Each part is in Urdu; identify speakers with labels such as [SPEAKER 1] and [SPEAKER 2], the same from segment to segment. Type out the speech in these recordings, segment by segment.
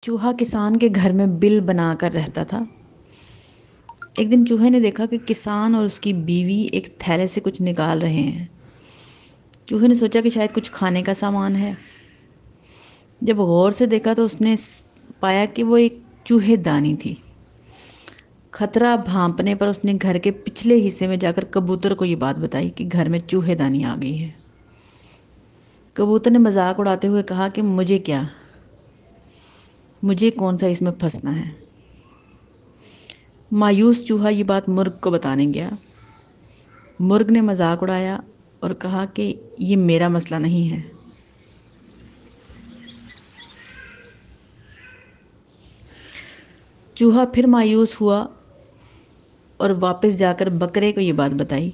[SPEAKER 1] چوہا کسان کے گھر میں بل بنا کر رہتا تھا۔ ایک دن چوہے نے دیکھا کہ کسان اور اس کی بیوی ایک تھیلے سے کچھ نکال رہے ہیں۔ چوہے نے سوچا کہ شاید کچھ کھانے کا سامان ہے۔ جب غور سے دیکھا تو اس نے پایا کہ وہ ایک چوہے دانی تھی۔ خطرہ بھانپنے پر اس نے گھر کے پچھلے حصے میں جا کر کبوتر کو یہ بات بتائی کہ گھر میں چوہے دانی آ گئی ہے۔ کبوتر نے مذاق اڑاتے ہوئے کہا کہ مجھے کیا، مجھے کون سا اس میں پھنسنا ہے۔ مایوس چوہا یہ بات مرغ کو بتانے گیا۔ مرغ نے مذاق اڑایا اور کہا کہ یہ میرا مسئلہ نہیں ہے۔ چوہا پھر مایوس ہوا اور واپس جا کر بکرے کو یہ بات بتائی۔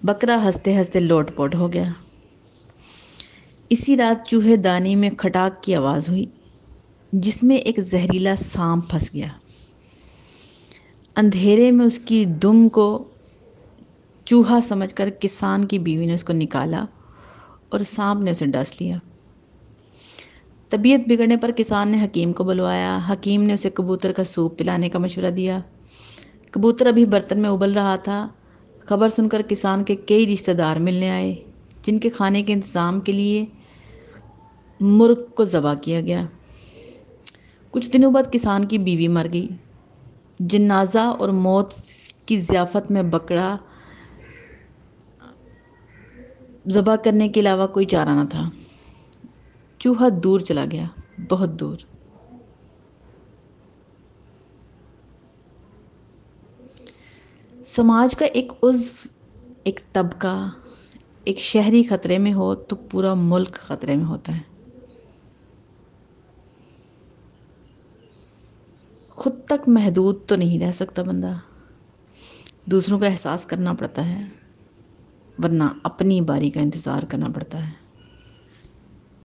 [SPEAKER 1] بکرا ہنستے ہنستے لوٹ پوٹ ہو گیا۔ اسی رات چوہے دانی میں کھٹاک کی آواز ہوئی، جس میں ایک زہریلا سانپ پھنس گیا۔ اندھیرے میں اس کی دم کو چوہا سمجھ کر کسان کی بیوی نے اس کو نکالا اور سانپ نے اسے ڈس لیا۔ طبیعت بگڑنے پر کسان نے حکیم کو بلوایا۔ حکیم نے اسے کبوتر کا سوپ پلانے کا مشورہ دیا۔ کبوتر ابھی برتن میں ابل رہا تھا۔ خبر سن کر کسان کے کئی رشتہ دار ملنے آئے، جن کے کھانے کے انتظام کے لیے مرغ کو ذبح کیا گیا۔ کچھ دنوں بعد کسان کی بیوی مر گئی۔ جنازہ اور موت کی ضیافت میں بکرا ذبح کرنے کے علاوہ کوئی چارہ نہ تھا۔ چوہا دور چلا گیا، بہت دور۔ سماج کا ایک عضو، ایک طبقہ، ایک شہری خطرے میں ہو تو پورا ملک خطرے میں ہوتا ہے۔ خود تک محدود تو نہیں رہ سکتا بندہ، دوسروں کا احساس کرنا پڑتا ہے، ورنہ اپنی باری کا انتظار کرنا پڑتا ہے۔